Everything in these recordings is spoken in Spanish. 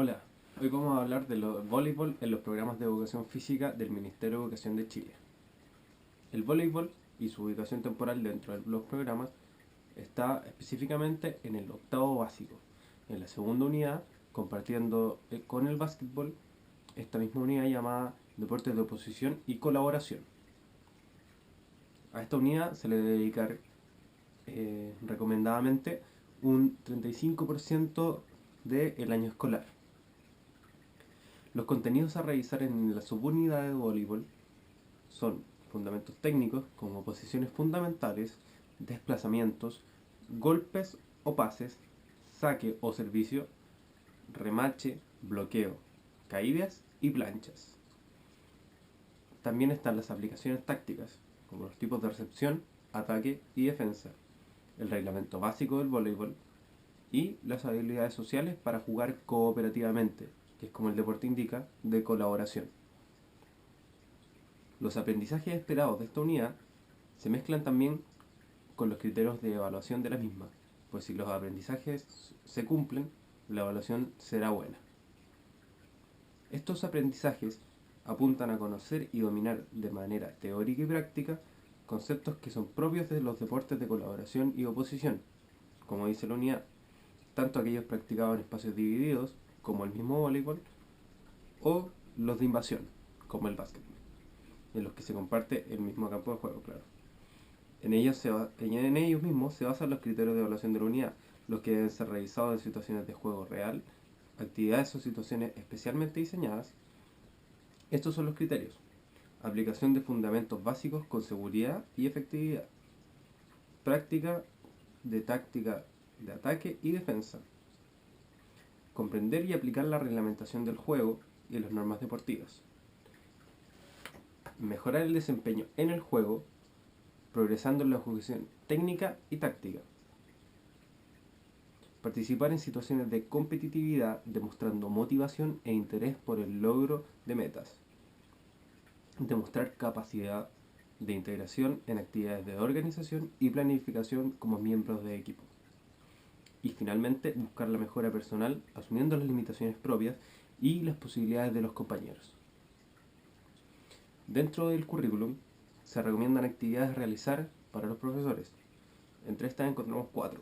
Hola, hoy vamos a hablar de voleibol en los programas de educación física del Ministerio de Educación de Chile. El voleibol y su ubicación temporal dentro de los programas está específicamente en el octavo básico, en la segunda unidad, compartiendo con el básquetbol esta misma unidad llamada Deportes de Oposición y Colaboración. A esta unidad se le debe dedicar recomendadamente un 35% del año escolar. Los contenidos a revisar en la subunidad de voleibol son fundamentos técnicos como posiciones fundamentales, desplazamientos, golpes o pases, saque o servicio, remache, bloqueo, caídas y planchas. También están las aplicaciones tácticas, como los tipos de recepción, ataque y defensa, el reglamento básico del voleibol y las habilidades sociales para jugar cooperativamente, que es como el deporte indica, de colaboración. Los aprendizajes esperados de esta unidad se mezclan también con los criterios de evaluación de la misma, pues si los aprendizajes se cumplen, la evaluación será buena. Estos aprendizajes apuntan a conocer y dominar de manera teórica y práctica conceptos que son propios de los deportes de colaboración y oposición, como dice la unidad, tanto aquellos practicados en espacios divididos, como el mismo voleibol, o los de invasión, como el básquetbol, en los que se comparte el mismo campo de juego, claro. En ellos mismos se basan los criterios de evaluación de la unidad, los que deben ser revisados en situaciones de juego real, actividades o situaciones especialmente diseñadas. Estos son los criterios: aplicación de fundamentos básicos con seguridad y efectividad, práctica de táctica de ataque y defensa, comprender y aplicar la reglamentación del juego y las normas deportivas, mejorar el desempeño en el juego, progresando en la ejecución técnica y táctica, participar en situaciones de competitividad demostrando motivación e interés por el logro de metas, demostrar capacidad de integración en actividades de organización y planificación como miembros de equipo. Y finalmente, buscar la mejora personal asumiendo las limitaciones propias y las posibilidades de los compañeros. Dentro del currículum se recomiendan actividades a realizar para los profesores. Entre estas encontramos 4.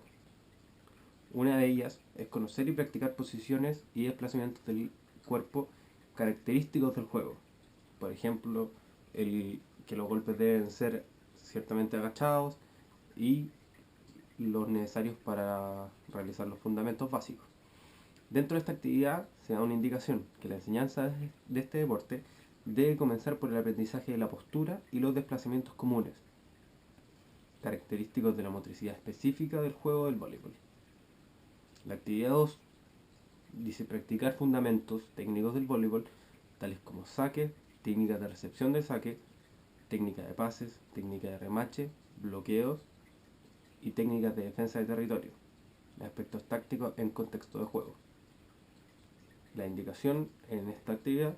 Una de ellas es conocer y practicar posiciones y desplazamientos del cuerpo característicos del juego. Por ejemplo, que los golpes deben ser ciertamente agachados y los necesarios para realizar los fundamentos básicos. Dentro de esta actividad se da una indicación que la enseñanza de este deporte debe comenzar por el aprendizaje de la postura y los desplazamientos comunes, característicos de la motricidad específica del juego del voleibol. La actividad 2 dice practicar fundamentos técnicos del voleibol, tales como saque, técnica de recepción de saque, técnica de pases, técnica de remache, bloqueos y técnicas de defensa de territorio, aspectos tácticos en contexto de juego. La indicación en esta actividad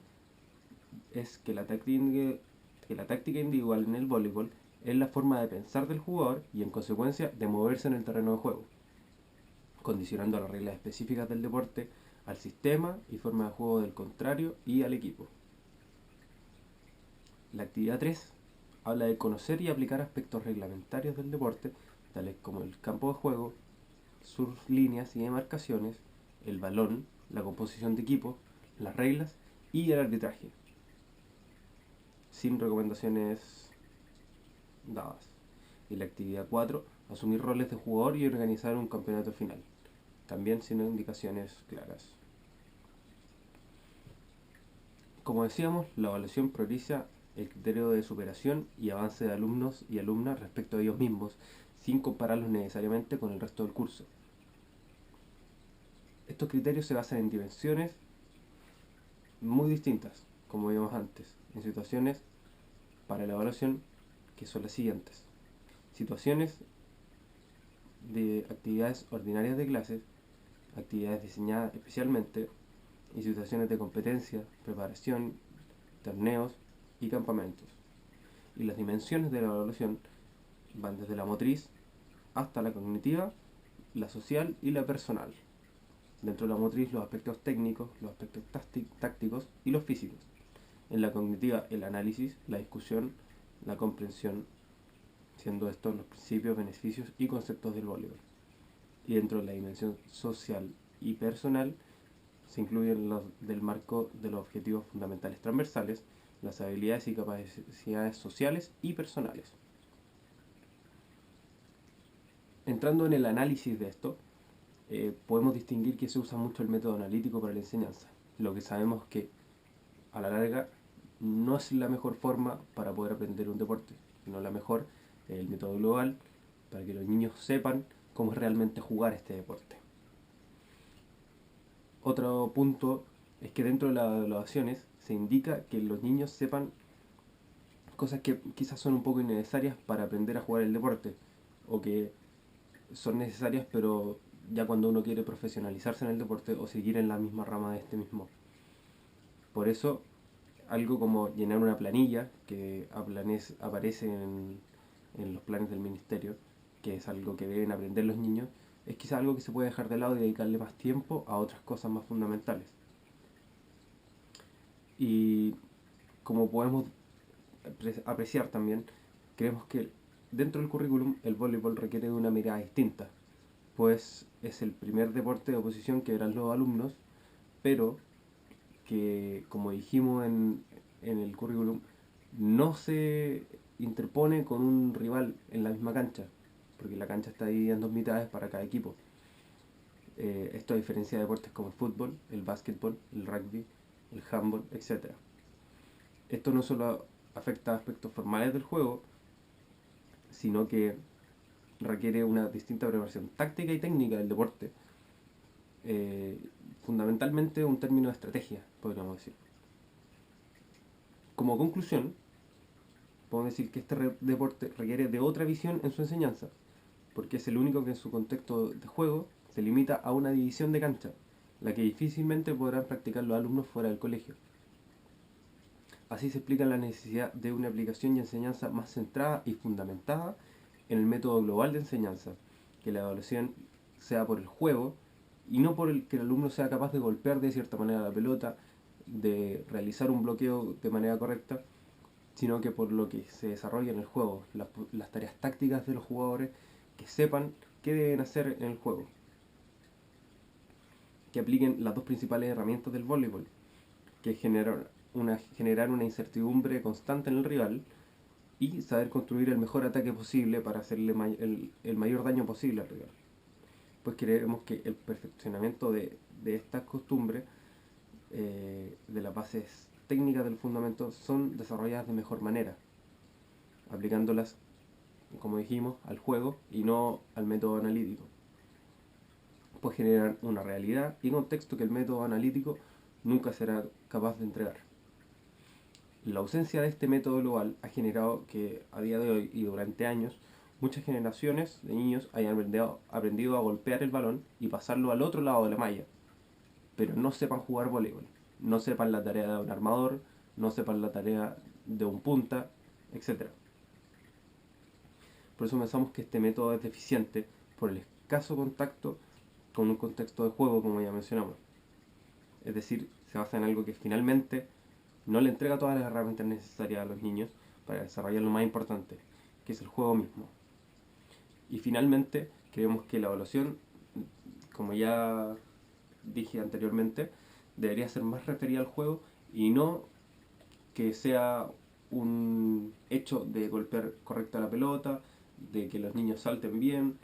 es que la táctica individual en el voleibol es la forma de pensar del jugador y en consecuencia de moverse en el terreno de juego, condicionando las reglas específicas del deporte al sistema y forma de juego del contrario y al equipo. La actividad 3 habla de conocer y aplicar aspectos reglamentarios del deporte, tales como el campo de juego, sus líneas y demarcaciones, el balón, la composición de equipo, las reglas y el arbitraje, sin recomendaciones dadas. Y la actividad 4, asumir roles de jugador y organizar un campeonato final, también sin indicaciones claras. Como decíamos, la evaluación prioriza el criterio de superación y avance de alumnos y alumnas respecto a ellos mismos, sin compararlos necesariamente con el resto del curso. Estos criterios se basan en dimensiones muy distintas, como vimos antes, en situaciones para la evaluación que son las siguientes: situaciones de actividades ordinarias de clases, actividades diseñadas especialmente, y situaciones de competencia, preparación, torneos y campamentos. Y las dimensiones de la evaluación van desde la motriz hasta la cognitiva, la social y la personal. Dentro de la motriz, los aspectos técnicos, los aspectos tácticos y los físicos. En la cognitiva, el análisis, la discusión, la comprensión, siendo estos los principios, beneficios y conceptos del voleibol. Y dentro de la dimensión social y personal, se incluyen los del marco de los objetivos fundamentales transversales, las habilidades y capacidades sociales y personales. Entrando en el análisis de esto, podemos distinguir que se usa mucho el método analítico para la enseñanza. Lo que sabemos que a la larga no es la mejor forma para poder aprender un deporte, sino la mejor es el método global para que los niños sepan cómo es realmente jugar este deporte. Otro punto es que dentro de las evaluaciones se indica que los niños sepan cosas que quizás son un poco innecesarias para aprender a jugar el deporte, o que son necesarias pero ya cuando uno quiere profesionalizarse en el deporte o seguir en la misma rama de este mismo. Por eso, algo como llenar una planilla que aparece en los planes del ministerio, que es algo que deben aprender los niños, es quizás algo que se puede dejar de lado y dedicarle más tiempo a otras cosas más fundamentales. Y como podemos apreciar también, creemos que dentro del currículum el voleibol requiere de una mirada distinta, pues es el primer deporte de oposición que verán los alumnos, pero que, como dijimos en el currículum, no se interpone con un rival en la misma cancha, porque la cancha está dividida en dos mitades para cada equipo. Esto a diferencia de deportes como el fútbol, el básquetbol, el rugby, el handball, etc. Esto no solo afecta a aspectos formales del juego, sino que requiere una distinta preparación táctica y técnica del deporte. Fundamentalmente un término de estrategia, podríamos decir. Como conclusión, podemos decir que este deporte requiere de otra visión en su enseñanza, porque es el único que en su contexto de juego se limita a una división de cancha, la que difícilmente podrán practicar los alumnos fuera del colegio. Así se explica la necesidad de una aplicación y enseñanza más centrada y fundamentada en el método global de enseñanza, que la evaluación sea por el juego y no por el que el alumno sea capaz de golpear de cierta manera la pelota, de realizar un bloqueo de manera correcta, sino que por lo que se desarrolla en el juego, las tareas tácticas de los jugadores, que sepan qué deben hacer en el juego, que apliquen las dos principales herramientas del voleibol, que es generar una incertidumbre constante en el rival y saber construir el mejor ataque posible para hacerle el mayor daño posible al rival. Pues creemos que el perfeccionamiento de estas costumbres, de las bases técnicas del fundamento, son desarrolladas de mejor manera, aplicándolas, como dijimos, al juego y no al método analítico. Pues generan una realidad y contexto que el método analítico nunca será capaz de entregar. La ausencia de este método global ha generado que a día de hoy y durante años muchas generaciones de niños hayan aprendido a golpear el balón y pasarlo al otro lado de la malla, pero no sepan jugar voleibol, no sepan la tarea de un armador, no sepan la tarea de un punta, etc. Por eso pensamos que este método es deficiente por el escaso contacto con un contexto de juego, como ya mencionamos. Es decir, se basa en algo que finalmente no le entrega todas las herramientas necesarias a los niños para desarrollar lo más importante, que es el juego mismo. Y finalmente, creemos que la evaluación, como ya dije anteriormente, debería ser más referida al juego y no que sea un hecho de golpear correcta la pelota, de que los niños salten bien,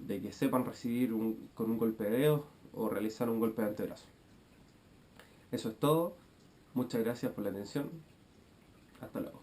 de que sepan recibir con un golpe de dedo o realizar un golpe de antebrazo. Eso es todo. Muchas gracias por la atención. Hasta luego.